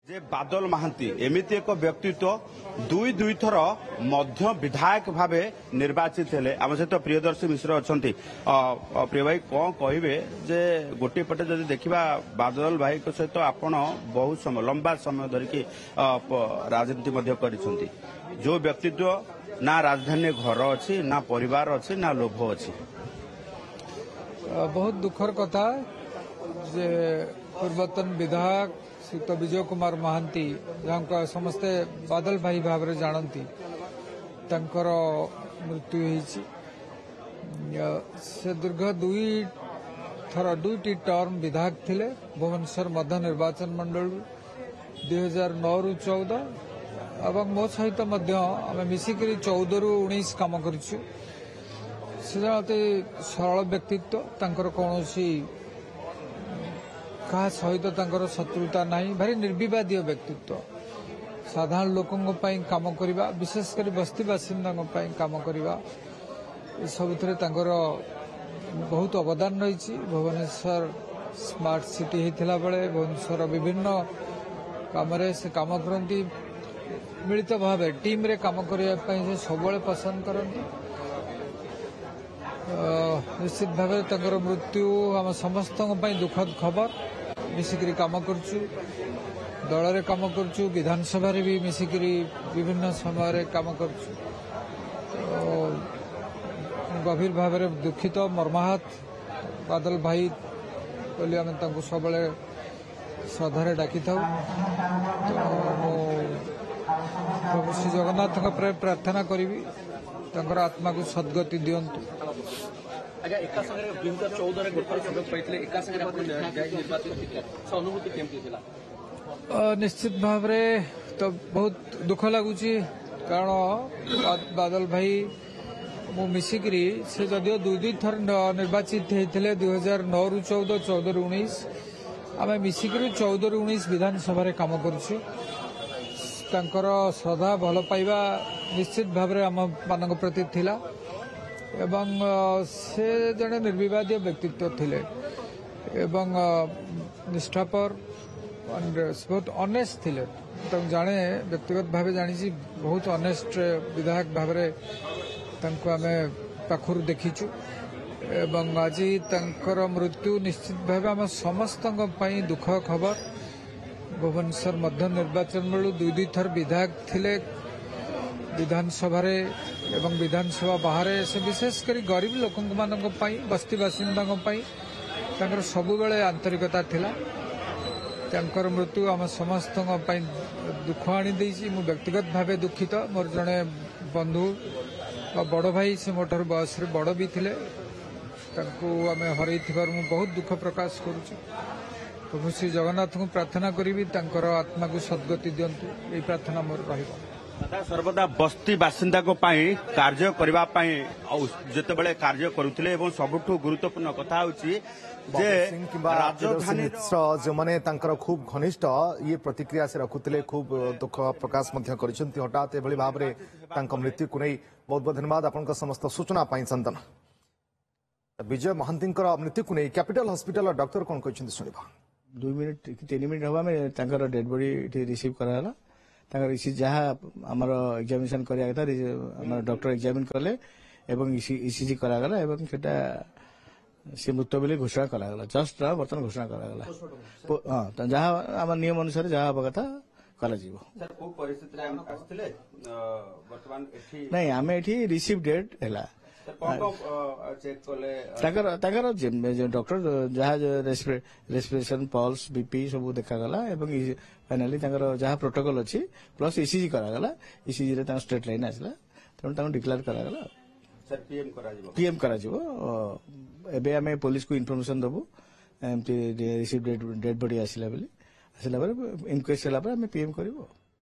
जे बादल महांती एमती एक व्यक्तित्व दुई थर मध्य विधायक भाव निर्वाचित हेले आम सहित प्रियदर्शी मिश्र अच्छा प्रिय भाई कौन कहे जे गोटे पटे जदि देखा बादल भाई सहित आपण बहुत समय लंबा समय धरिकी राजनीति कर जो व्यक्तित्व ना राजधानी घर अच्छी ना परिवार अच्छी ना लोभ अच्छी बहुत दुखर कथा जे पूर्वतन विधायक श्रीयुक्त विजय कुमार महांती जहाँ समस्ते बादल भाई भाव में जानती मृत्यु होईची से दीर्घ दुईटी टर्म विधायक थिले भुवनेश्वर मध्य निर्वाचन मंडल 2009 रु 14 एवं मो सहित आम मिसिक 14 रु 19 काम करिछु से अति सरल व्यक्तित्व तांकर कौनसी क्या सहित शत्रुता नहीं भारी निर्विवादीय व्यक्तित्व साधारण लोकों काम करवा विशेषकर बस्ती बासिंदा काम करवा सब बहुत अवदान रही भुवनेश्वर स्मार्ट सिटी होता बेले भुवनेश्वर विभिन्न काम से काम करती मिलित भाव टीम रे काम करने सब पसंद करती निश्चित भाव मृत्यु आम समस्त दुखद खबर मिसिकी काम करचु दल रे काम करचु विधानसभा रे भी मिसिकी विभिन्न समय काम करचु गभीर भाव में दुखित मर्माहत बादल भाई बोली आम सब श्रद्धा डाकी था प्रभु श्री जगन्नाथ प्रार्थना करी आत्मा को सद्गति दिंतु आज्ञा एका संगे 2014 गोपाल सुजोग पाइले एका संगे निर्वाचित अनुभूति केमती थिला निश्चित भाव तो बहुत दुख लगुच कारण बादल भाई मु मिसिकी से जदियो दुई थर निर्वाचित होते 2009 रु 14 14 रु 19 आम मिसिकी 14 रु 19 विधानसभा काम करुछु श्रद्धा भल पाइबा निश्चित भाव आम मान प्रति थिला एवं से जड़े निर्विवादी व्यक्तित्व थिले एवं निष्ठापर बहुत ऑनेस्ट थिले तो जाने व्यक्तिगत भाव जानी बहुत ऑनेस्ट विधायक भाव आम पाखर देखीचु एवं आज मृत्यु निश्चित भाव आम समस्त दुख खबर भुवनेश्वर मध्य निर्वाचन बेलू दुई थर विधायक थिले विधानसभा एवं विधानसभा बाहर से विशेषकर गरीब लोक बस्ती बासिंदा सब बेले आंतरिकता थिला मृत्यु आम समस्त दुख आनी मु व्यक्तिगत भाव दुखित मोर जड़े बंधु बड़ भाई से मोटर बयस बड़ भी थिले आम हरई बहुत दुख प्रकाश करुछु प्रभु श्री जगन्नाथ को प्रार्थना करी आत्मा को सद्गति दिंतु ये प्रार्थना मोर रहिबा सर्वदा बस्ती बासिंदा कार्य करने जितेबाला कार्य करुले सबुठ गुरुत्वपूर्ण कथा राजधानी जो मैंने खूब घनिष्ठ ये प्रतिक्रिया से रखुले खूब दुख प्रकाश हठात ए भाव में मृत्यु को नहीं बहुत बहुत धन्यवाद आपन समस्त सूचना चंदन विजय महांती मृत्यु को नहीं कैपिटल हॉस्पिटल डॉक्टर कौन कहते शुणा 2 मिनिट 3 मिनिट हवा में डेड बॉडी रिसीव कराला जहाँ आमर एग्जामिनेशन करा था डॉक्टर एग्जामिन कले ईसीजी करागला सेटा सी मृत बोली घोषणा करागला जस्ट बर्तमान घोषणा करागला हाँ जहाँ आम नियम अनुसार जहाँ हवा कथा नहीं आम ये रिसीव डेट है डॉक्टर जहाँ रेस्पिरेशन पल्स बीपी सब देखागला फाइनाली जहाँ प्रोटोकॉल अच्छी प्लस ईसीजी करागला ईसीजी रे स्ट्रेट लाइन आसला तेणु डिक्लेयर करागला पीएम करा एबे आम पुलिस को इनफॉरमेशन दबु एमती रिसीव डेड बॉडी आसला इनक्वेस्ट होला पीएम करिवो।